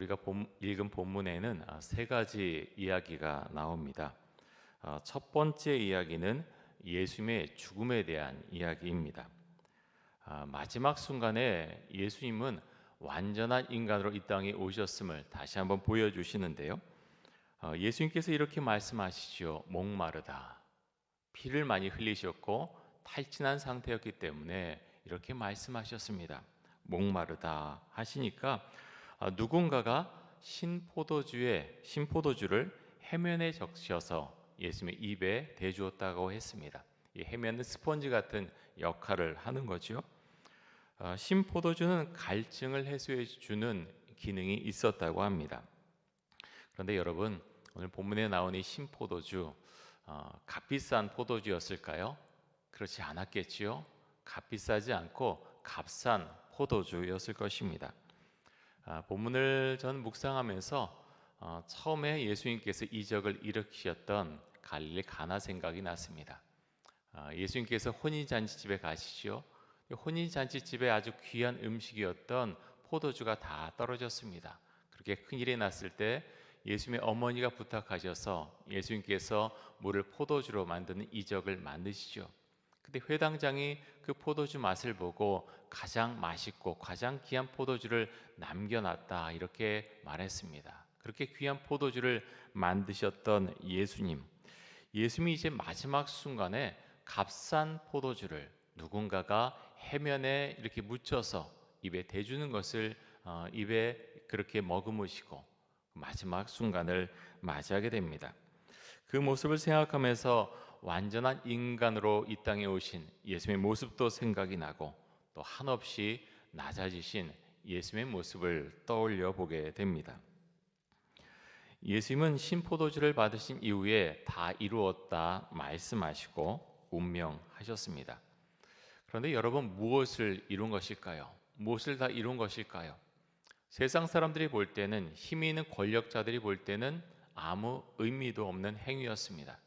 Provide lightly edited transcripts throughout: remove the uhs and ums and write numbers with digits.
우리가 읽은 본문에는 세 가지 이야기가 나옵니다. 첫 번째 이야기는 예수님의 죽음에 대한 이야기입니다. 마지막 순간에 예수님은 완전한 인간으로 이 땅에 오셨음을 다시 한번 보여주시는데요. 예수님께서 이렇게 말씀하시죠. 목마르다. 피를 많이 흘리셨고 탈진한 상태였기 때문에 이렇게 말씀하셨습니다. 목마르다 하시니까 누군가가 신포도주를 해면에 적셔서 예수님의 입에 대주었다고 했습니다. 이 해면은 스펀지 같은 역할을 하는 거죠. 신포도주는 갈증을 해소해 주는 기능이 있었다고 합니다. 그런데 여러분, 오늘 본문에 나온 이 신포도주, 값비싼 포도주였을까요? 그렇지 않았겠지요. 값비싸지 않고 값싼 포도주였을 것입니다. 본문을 전 묵상하면서 처음에 예수님께서 이적을 일으키셨던 갈릴리 가나 생각이 났습니다. 예수님께서 혼인잔치집에 가시죠. 혼인잔치집에 아주 귀한 음식이었던 포도주가 다 떨어졌습니다. 그렇게 큰일이 났을 때 예수님의 어머니가 부탁하셔서 예수님께서 물을 포도주로 만드는 이적을 만드시죠. 근데 회당장이 그 포도주 맛을 보고 가장 맛있고 가장 귀한 포도주를 남겨놨다 이렇게 말했습니다. 그렇게 귀한 포도주를 만드셨던 예수님이 이제 마지막 순간에 값싼 포도주를 누군가가 해면에 이렇게 묻혀서 입에 대주는 것을 입에 그렇게 머금으시고 마지막 순간을 맞이하게 됩니다. 그 모습을 생각하면서 완전한 인간으로 이 땅에 오신 예수님의 모습도 생각이 나고 또 한없이 낮아지신 예수님의 모습을 떠올려 보게 됩니다. 예수님은 신포도주를 받으신 이후에 다 이루었다 말씀하시고 운명하셨습니다. 그런데 여러분, 무엇을 이룬 것일까요? 무엇을 다 이룬 것일까요? 세상 사람들이 볼 때는, 힘이 있는 권력자들이 볼 때는 아무 의미도 없는 행위였습니다.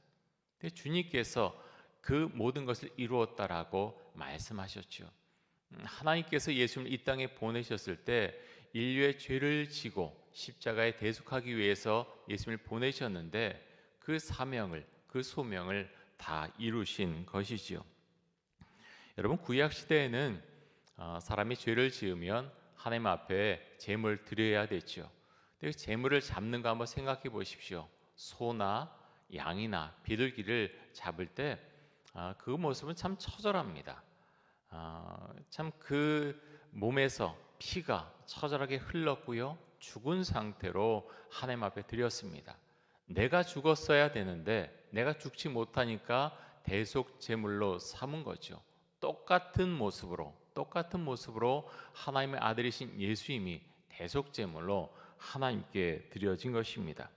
근데 주님께서 그 모든 것을 이루었다라고 말씀하셨죠. 하나님께서 예수님을 이 땅에 보내셨을 때 인류의 죄를 지고 십자가에 대속하기 위해서 예수님을 보내셨는데 그 사명을, 그 소명을 다 이루신 것이지요. 여러분, 구약 시대에는 사람이 죄를 지으면 하나님 앞에 제물 드려야 됐죠. 근데 제물을 잡는 거 한번 생각해 보십시오. 소나 양이나 비둘기를 잡을 때 그 모습은 참 처절합니다. 참 그 몸에서 피가 처절하게 흘렀고요. 죽은 상태로 하나님 앞에 드렸습니다. 내가 죽었어야 되는데 내가 죽지 못하니까 대속 제물로 삼은 거죠. 똑같은 모습으로 하나님의 아들이신 예수님이 대속 제물로 하나님께 드려진 것입니다.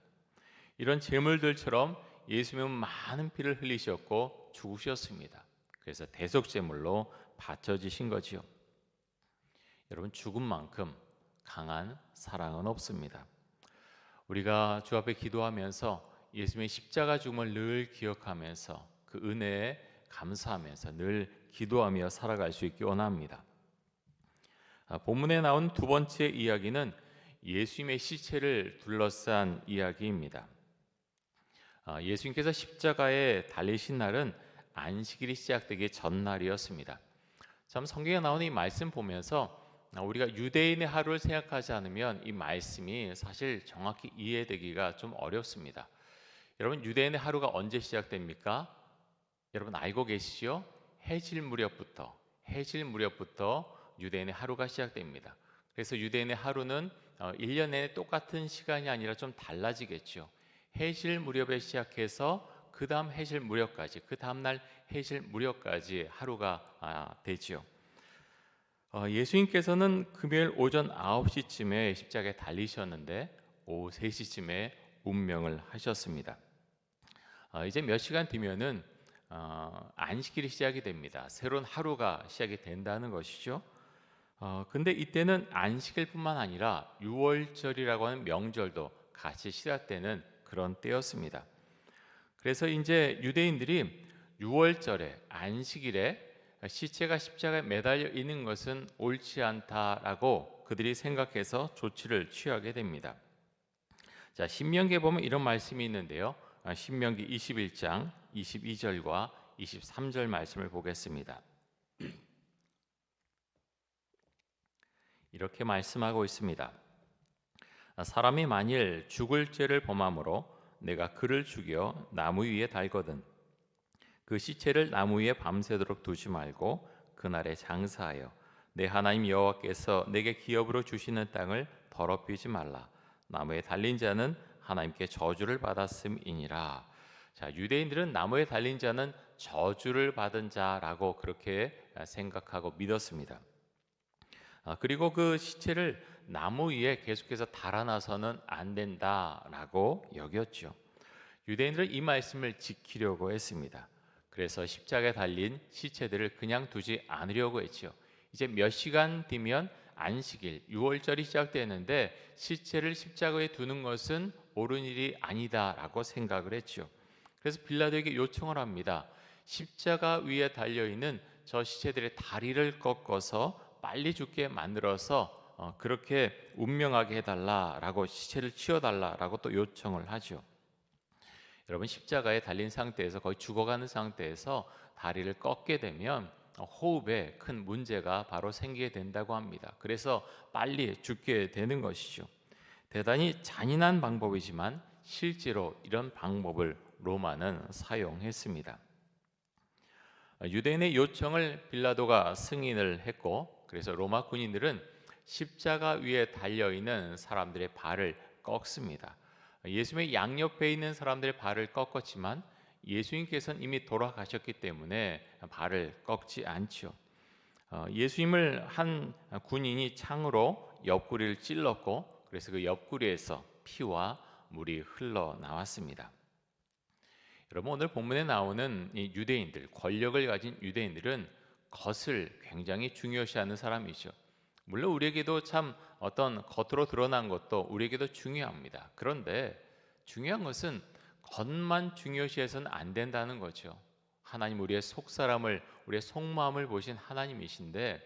이런 제물들처럼 예수님은 많은 피를 흘리셨고 죽으셨습니다. 그래서 대속 제물로 바쳐지신 거지요. 여러분, 죽음만큼 강한 사랑은 없습니다. 우리가 주 앞에 기도하면서 예수님의 십자가 죽음을 늘 기억하면서 그 은혜에 감사하면서 늘 기도하며 살아갈 수 있기 원합니다. 본문에 나온 두 번째 이야기는 예수님의 시체를 둘러싼 이야기입니다. 예수님께서 십자가에 달리신 날은 안식일이 시작되기 전날이었습니다. 참 성경에 나오는 이 말씀 보면서 우리가 유대인의 하루를 생각하지 않으면 이 말씀이 사실 정확히 이해되기가 좀 어렵습니다. 여러분, 유대인의 하루가 언제 시작됩니까? 여러분 알고 계시죠? 해질 무렵부터 유대인의 하루가 시작됩니다. 그래서 유대인의 하루는 1년 내내 똑같은 시간이 아니라 좀 달라지겠죠. 해질 무렵에 시작해서 그 다음 해질 무렵까지, 그 다음날 해질 무렵까지 하루가 되죠. 예수님께서는 금요일 오전 9시쯤에 십자가에 달리셨는데 오후 3시쯤에 운명을 하셨습니다. 이제 몇 시간 뒤면은 안식일이 시작이 됩니다. 새로운 하루가 시작이 된다는 것이죠. 근데 이때는 안식일뿐만 아니라 유월절이라고 하는 명절도 같이 시작되는 그런 때였습니다. 그래서 이제 유대인들이 유월절에 안식일에 시체가 십자가에 매달려 있는 것은 옳지 않다라고 그들이 생각해서 조치를 취하게 됩니다. 자, 신명기에 보면 이런 말씀이 있는데요. 신명기 21장 22절과 23절 말씀을 보겠습니다. 이렇게 말씀하고 있습니다. 사람이 만일 죽을 죄를 범함으로 내가 그를 죽여 나무 위에 달거든 그 시체를 나무 위에 밤새도록 두지 말고 그날에 장사하여 내 하나님 여호와께서 내게 기업으로 주시는 땅을 더럽히지 말라. 나무에 달린 자는 하나님께 저주를 받았음이니라. 자, 유대인들은 나무에 달린 자는 저주를 받은 자라고 그렇게 생각하고 믿었습니다. 그리고 그 시체를 나무 위에 계속해서 달아나서는 안 된다라고 여겼죠. 유대인들은 이 말씀을 지키려고 했습니다. 그래서 십자가에 달린 시체들을 그냥 두지 않으려고 했죠. 이제 몇 시간 뒤면 안식일, 유월절이 시작되는데 시체를 십자가에 두는 것은 옳은 일이 아니다라고 생각을 했죠. 그래서 빌라도에게 요청을 합니다. 십자가 위에 달려있는 저 시체들의 다리를 꺾어서 빨리 죽게 만들어서 그렇게 운명하게 해달라라고 시체를 치워달라라고 또 요청을 하죠. 여러분, 십자가에 달린 상태에서 거의 죽어가는 상태에서 다리를 꺾게 되면 호흡에 큰 문제가 바로 생기게 된다고 합니다. 그래서 빨리 죽게 되는 것이죠. 대단히 잔인한 방법이지만 실제로 이런 방법을 로마는 사용했습니다. 유대인의 요청을 빌라도가 승인을 했고, 그래서 로마 군인들은 십자가 위에 달려있는 사람들의 발을 꺾습니다. 예수님의 양옆에 있는 사람들의 발을 꺾었지만 예수님께서는 이미 돌아가셨기 때문에 발을 꺾지 않죠. 예수님을 한 군인이 창으로 옆구리를 찔렀고, 그래서 그 옆구리에서 피와 물이 흘러나왔습니다. 여러분, 오늘 본문에 나오는 이 유대인들, 권력을 가진 유대인들은 겉을 굉장히 중요시하는 사람이죠. 물론 우리에게도 참 어떤 겉으로 드러난 것도 우리에게도 중요합니다. 그런데 중요한 것은 겉만 중요시해서는 안 된다는 거죠. 하나님, 우리의 속사람을, 우리의 속마음을 보신 하나님이신데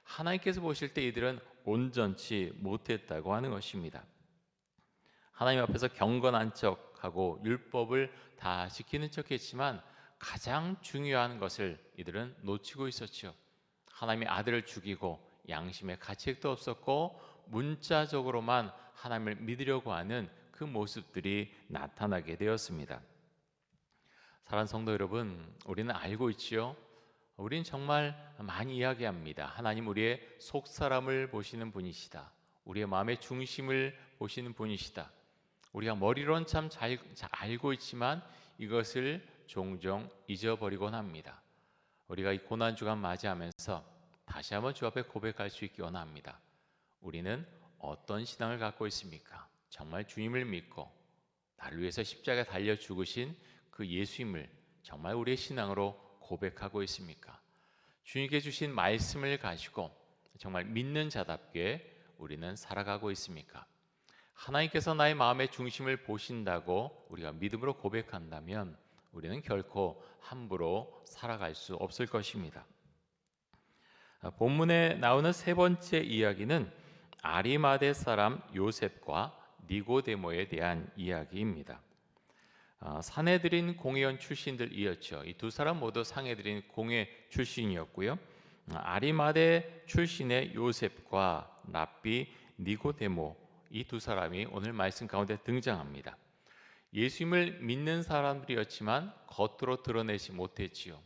하나님께서 보실 때 이들은 온전치 못했다고 하는 것입니다. 하나님 앞에서 경건한 척하고 율법을 다 지키는 척했지만 가장 중요한 것을 이들은 놓치고 있었죠. 하나님의 아들을 죽이고 양심의 가책도 없었고 문자적으로만 하나님을 믿으려고 하는 그 모습들이 나타나게 되었습니다. 사랑하는 성도 여러분, 우리는 알고 있지요. 우리는 정말 많이 이야기합니다. 하나님, 우리의 속사람을 보시는 분이시다. 우리의 마음의 중심을 보시는 분이시다. 우리가 머리로는 참 잘 알고 있지만 이것을 종종 잊어버리곤 합니다. 우리가 이 고난주간 맞이하면서 다시 한번 주 앞에 고백할 수 있기 원합니다. 우리는 어떤 신앙을 갖고 있습니까? 정말 주님을 믿고 나를 위해서 십자가에 달려 죽으신 그 예수님을 정말 우리의 신앙으로 고백하고 있습니까? 주님께 주신 말씀을 가지고 정말 믿는 자답게 우리는 살아가고 있습니까? 하나님께서 나의 마음의 중심을 보신다고 우리가 믿음으로 고백한다면 우리는 결코 함부로 살아갈 수 없을 것입니다. 본문에 나오는 세 번째 이야기는 아리마대 사람 요셉과 니고데모에 대한 이야기입니다. 산헤드린 공회원 출신들이었죠. 이 두 사람 모두 산헤드린 공회 출신이었고요. 아리마대 출신의 요셉과 랍비 니고데모, 이 두 사람이 오늘 말씀 가운데 등장합니다. 예수님을 믿는 사람들이었지만 겉으로 드러내지 못했지요.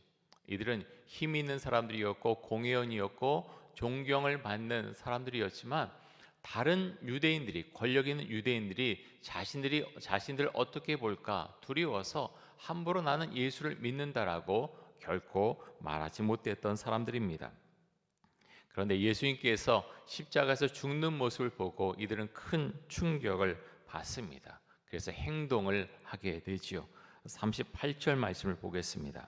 이들은 힘 있는 사람들이었고 공회원이었고 존경을 받는 사람들이었지만 다른 유대인들이, 권력 있는 유대인들이 자신들을 어떻게 볼까 두려워서 함부로 나는 예수를 믿는다라고 결코 말하지 못했던 사람들입니다. 그런데 예수님께서 십자가에서 죽는 모습을 보고 이들은 큰 충격을 받습니다. 그래서 행동을 하게 되지요. 38절 말씀을 보겠습니다.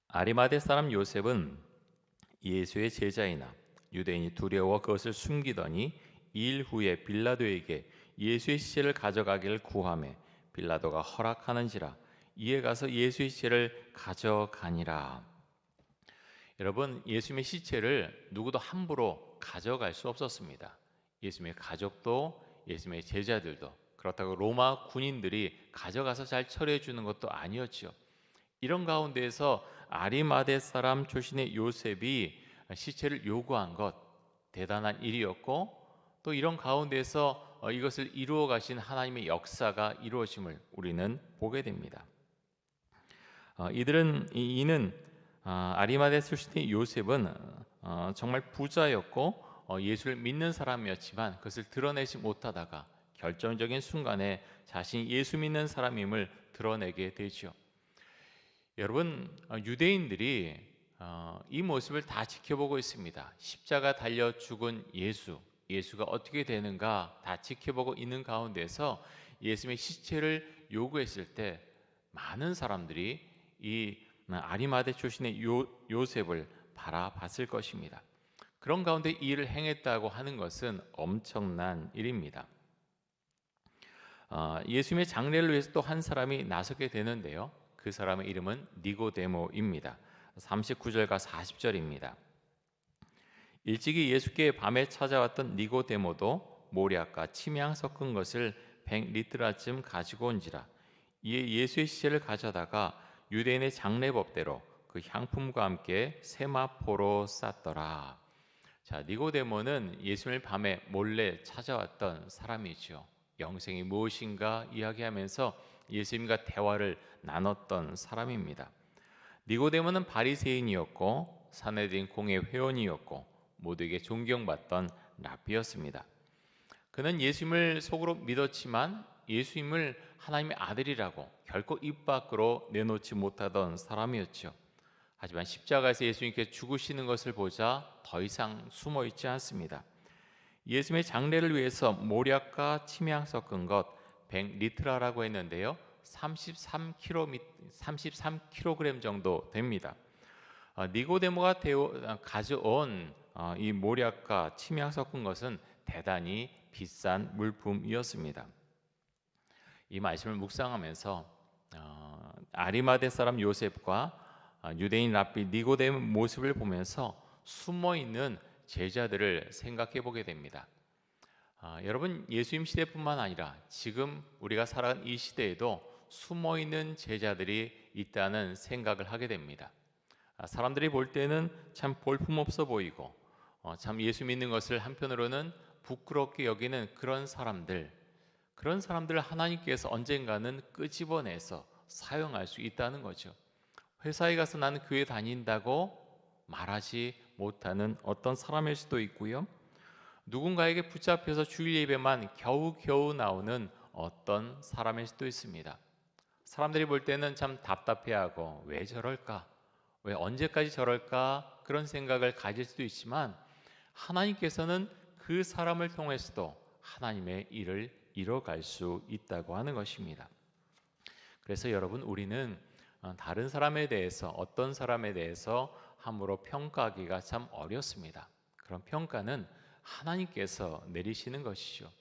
아리마대 사람 요셉은 예수의 제자이나 유대인이 두려워 그것을 숨기더니 2일 후에 빌라도에게 예수의 시체를 가져가기를 구하매 빌라도가 허락하는지라 이에 가서 예수의 시체를 가져가니라. 여러분, 예수님의 시체를 누구도 함부로 가져갈 수 없었습니다. 예수님의 가족도 예수님의 제자들도, 그렇다고 로마 군인들이 가져가서 잘 처리해 주는 것도 아니었죠. 이런 가운데에서 아리마대 사람 출신의 요셉이 시체를 요구한 것, 대단한 일이었고, 또 이런 가운데에서 이것을 이루어 가신 하나님의 역사가 이루어짐을 우리는 보게 됩니다. 이는 아리마대 출신의 요셉은 정말 부자였고 예수를 믿는 사람이었지만 그것을 드러내지 못하다가 결정적인 순간에 자신이 예수 믿는 사람임을 드러내게 되죠. 여러분, 유대인들이 이 모습을 다 지켜보고 있습니다. 십자가 달려 죽은 예수가 어떻게 되는가 다 지켜보고 있는 가운데서 예수님의 시체를 요구했을 때 많은 사람들이 이 아리마대 출신의 요셉을 바라봤을 것입니다. 그런 가운데 이 일을 행했다고 하는 것은 엄청난 일입니다. 예수님의 장례를 위해서 또 한 사람이 나서게 되는데요. 그 사람의 이름은 니고데모입니다. 39절과 40절입니다. 일찍이 예수께 밤에 찾아왔던 니고데모도 모략과 침향 섞은 것을 100리트라쯤 가지고 온지라. 이에 예수의 시체를 가져다가 유대인의 장례법대로 그 향품과 함께 세마포로 쌌더라. 자, 니고데모는 예수님을 밤에 몰래 찾아왔던 사람이죠. 영생이 무엇인가 이야기하면서 예수님과 대화를 나눴던 사람입니다. 니고데모는 바리새인이었고 산헤드린 공회 회원이었고 모두에게 존경받던 랍비였습니다. 그는 예수님을 속으로 믿었지만 예수님을 하나님의 아들이라고 결코 입 밖으로 내놓지 못하던 사람이었죠. 하지만 십자가에서 예수님께 죽으시는 것을 보자 더 이상 숨어 있지 않습니다. 예수님의 장례를 위해서 모략과 침향 섞은 것 100리트라라고 했는데요. 33kg 정도 됩니다. 니고데모가 가져온 이 모략과 침향 섞은 것은 대단히 비싼 물품이었습니다. 이 말씀을 묵상하면서 아리마대 사람 요셉과 유대인 랍비 니고데모 모습을 보면서 숨어있는 제자들을 생각해 보게 됩니다. 여러분, 예수님 시대뿐만 아니라 지금 우리가 살아가는 이 시대에도 숨어있는 제자들이 있다는 생각을 하게 됩니다. 사람들이 볼 때는 참 볼품없어 보이고 참 예수 믿는 것을 한편으로는 부끄럽게 여기는 그런 사람들 하나님께서 언젠가는 끄집어내서 사용할 수 있다는 거죠. 회사에 가서 나는 교회 다닌다고 말하지 못하는 어떤 사람일 수도 있고요. 누군가에게 붙잡혀서 주일 예배만 겨우겨우 나오는 어떤 사람일 수도 있습니다. 사람들이 볼 때는 참 답답해하고 왜 저럴까? 왜 언제까지 저럴까? 그런 생각을 가질 수도 있지만 하나님께서는 그 사람을 통해서도 하나님의 일을 이뤄갈 수 있다고 하는 것입니다. 그래서 여러분, 우리는 다른 사람에 대해서 어떤 사람에 대해서 함부로 평가하기가 참 어렵습니다. 그런 평가는 하나님께서 내리시는 것이죠.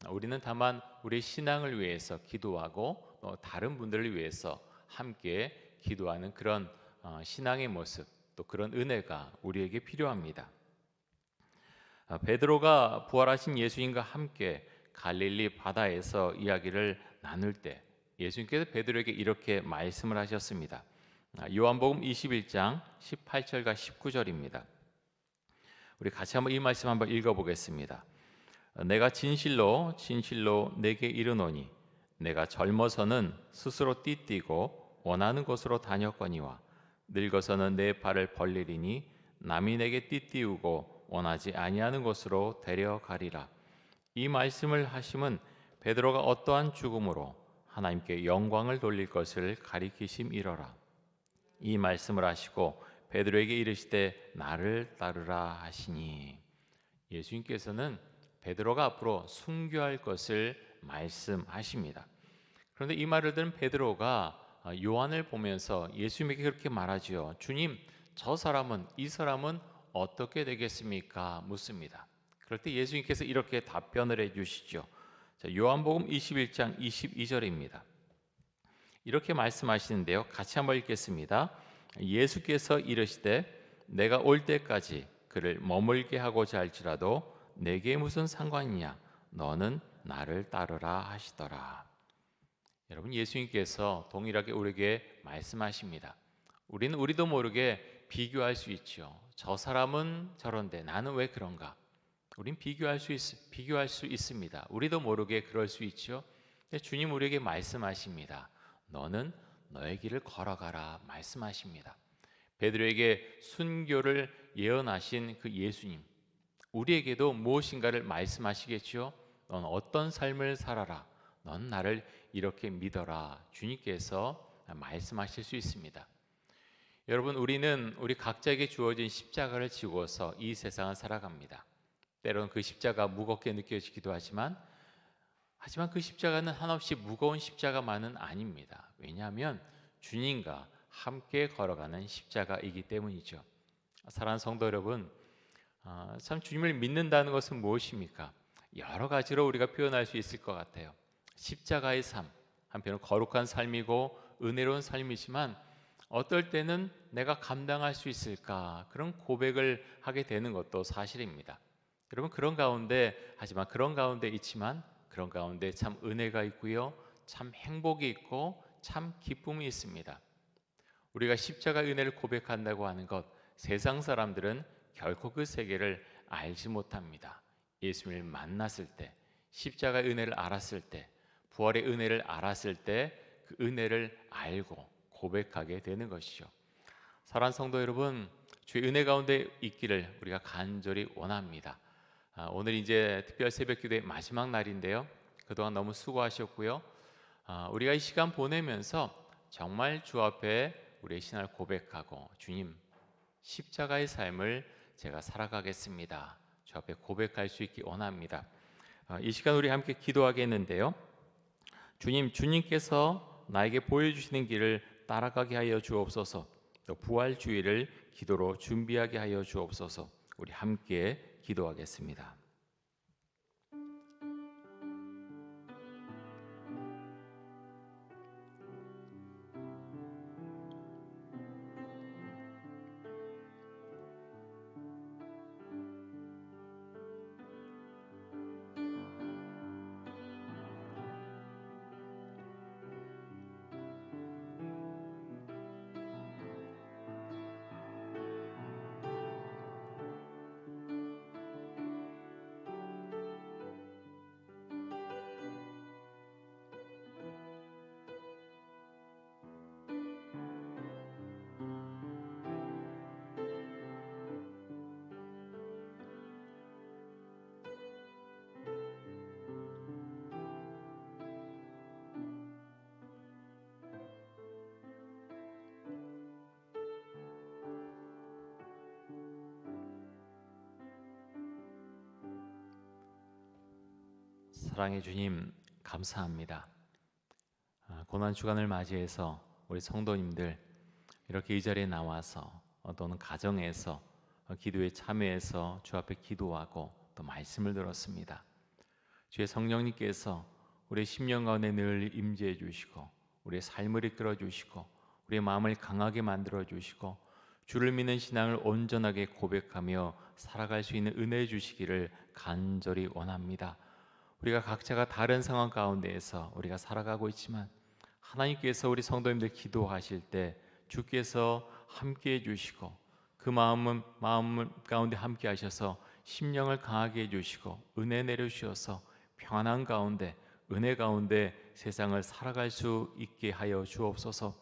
우리는 다만 우리의 신앙을 위해서 기도하고 다른 분들을 위해서 함께 기도하는 그런 신앙의 모습, 또 그런 은혜가 우리에게 필요합니다. 베드로가 부활하신 예수님과 함께 갈릴리 바다에서 이야기를 나눌 때 예수님께서 베드로에게 이렇게 말씀을 하셨습니다. 요한복음 21장 18절과 19절입니다. 우리 같이 한번 이 말씀 한번 읽어보겠습니다. 내가 진실로 진실로 내게 이르노니 내가 젊어서는 스스로 띠띠고 원하는 곳으로 다녔거니와 늙어서는 내 발을 벌리리니 남이 내게 띠띠우고 원하지 아니하는 곳으로 데려가리라. 이 말씀을 하심은 베드로가 어떠한 죽음으로 하나님께 영광을 돌릴 것을 가리키심이러라. 이 말씀을 하시고 베드로에게 이르시되 나를 따르라 하시니, 예수님께서는 베드로가 앞으로 순교할 것을 말씀하십니다. 그런데 이 말을 들은 베드로가 요한을 보면서 예수님에게 그렇게 말하지요. 주님, 이 사람은 어떻게 되겠습니까? 묻습니다. 그럴 때 예수님께서 이렇게 답변을 해주시죠. 요한복음 21장 22절입니다. 이렇게 말씀하시는데요. 같이 한번 읽겠습니다. 예수께서 이르시되 내가 올 때까지 그를 머물게 하고자 할지라도 내게 무슨 상관이냐 너는 나를 따르라 하시더라. 여러분, 예수님께서 동일하게 우리에게 말씀하십니다. 우리도 모르게 비교할 수 있죠. 저 사람은 저런데 나는 왜 그런가? 우린 비교할 수 있습니다. 우리도 모르게 그럴 수 있죠. 근데 주님 우리에게 말씀하십니다. 너는 너의 길을 걸어가라 말씀하십니다. 베드로에게 순교를 예언하신 그 예수님, 우리에게도 무엇인가를 말씀하시겠죠. 넌 어떤 삶을 살아라. 넌 나를 이렇게 믿어라. 주님께서 말씀하실 수 있습니다. 여러분, 우리 각자에게 주어진 십자가를 지고서 이 세상을 살아갑니다. 때로는 그 십자가 무겁게 느껴지기도 하지만 그 십자가는 한없이 무거운 십자가만은 아닙니다. 왜냐하면 주님과 함께 걸어가는 십자가이기 때문이죠. 사랑하는 성도 여러분, 참 주님을 믿는다는 것은 무엇입니까? 여러 가지로 우리가 표현할 수 있을 것 같아요. 십자가의 삶, 한편은 거룩한 삶이고 은혜로운 삶이지만 어떨 때는 내가 감당할 수 있을까 그런 고백을 하게 되는 것도 사실입니다. 여러분, 그런 가운데 있지만 그런 가운데 참 은혜가 있고요, 참 행복이 있고 참 기쁨이 있습니다. 우리가 십자가 은혜를 고백한다고 하는 것, 세상 사람들은 결코 그 세계를 알지 못합니다. 예수님을 만났을 때, 십자가의 은혜를 알았을 때, 부활의 은혜를 알았을 때 그 은혜를 알고 고백하게 되는 것이죠. 사랑하는 성도 여러분, 주의 은혜 가운데 있기를 우리가 간절히 원합니다. 오늘 이제 특별 새벽기도의 마지막 날인데요. 그동안 너무 수고하셨고요. 우리가 이 시간 보내면서 정말 주 앞에 우리의 신앙을 고백하고 주님, 십자가의 삶을 제가 살아가겠습니다. 주 앞에 고백할 수 있기 원합니다. 이 시간 우리 함께 기도하겠는데요. 주님께서 나에게 보여주시는 길을 따라가게 하여 주옵소서. 또 부활주의를 기도로 준비하게 하여 주옵소서. 우리 함께 기도하겠습니다. 사랑의 주님, 감사합니다. 고난 주간을 맞이해서 우리 성도님들 이렇게 이 자리에 나와서 또는 가정에서 기도에 참여해서 주 앞에 기도하고 또 말씀을 들었습니다. 주의 성령님께서 우리의 심령 가운데 늘 임재해 주시고 우리의 삶을 이끌어 주시고 우리의 마음을 강하게 만들어 주시고 주를 믿는 신앙을 온전하게 고백하며 살아갈 수 있는 은혜 주시기를 간절히 원합니다. 우리가 각자가 다른 상황 가운데에서 우리가 살아가고 있지만 하나님께서 우리 성도님들 기도하실 때 주께서 함께해 주시고 그 마음 가운데 함께 하셔서 심령을 강하게 해주시고 은혜 내려주셔서 평안한 가운데 은혜 가운데 세상을 살아갈 수 있게 하여 주옵소서.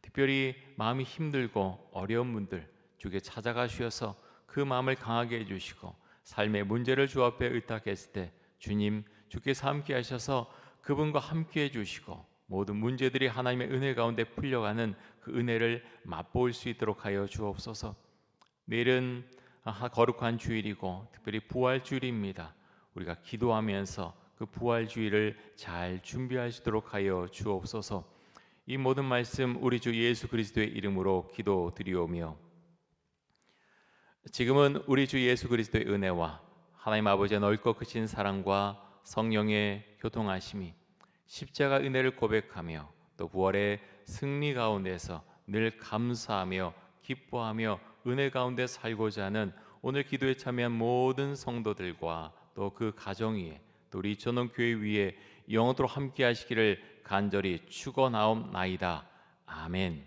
특별히 마음이 힘들고 어려운 분들 주께 찾아가 주셔서 그 마음을 강하게 해주시고 삶의 문제를 주 앞에 의탁했을 때 주께서 함께 하셔서 그분과 함께 해주시고 모든 문제들이 하나님의 은혜 가운데 풀려가는 그 은혜를 맛볼 수 있도록 하여 주옵소서. 내일은 거룩한 주일이고 특별히 부활주일입니다. 우리가 기도하면서 그 부활주일을 잘 준비할 수 있도록 하여 주옵소서. 이 모든 말씀 우리 주 예수 그리스도의 이름으로 기도드리오며 지금은 우리 주 예수 그리스도의 은혜와 하나님 아버지의 넓고 크신 사랑과 성령의 교통하심이 십자가 은혜를 고백하며 또 부활의 승리 가운데서 늘 감사하며 기뻐하며 은혜 가운데 살고자 하는 오늘 기도에 참여한 모든 성도들과 또 그 가정 위에 또 우리 전원교회 위에 영원토록 함께 하시기를 간절히 축원하옵나이다. 아멘.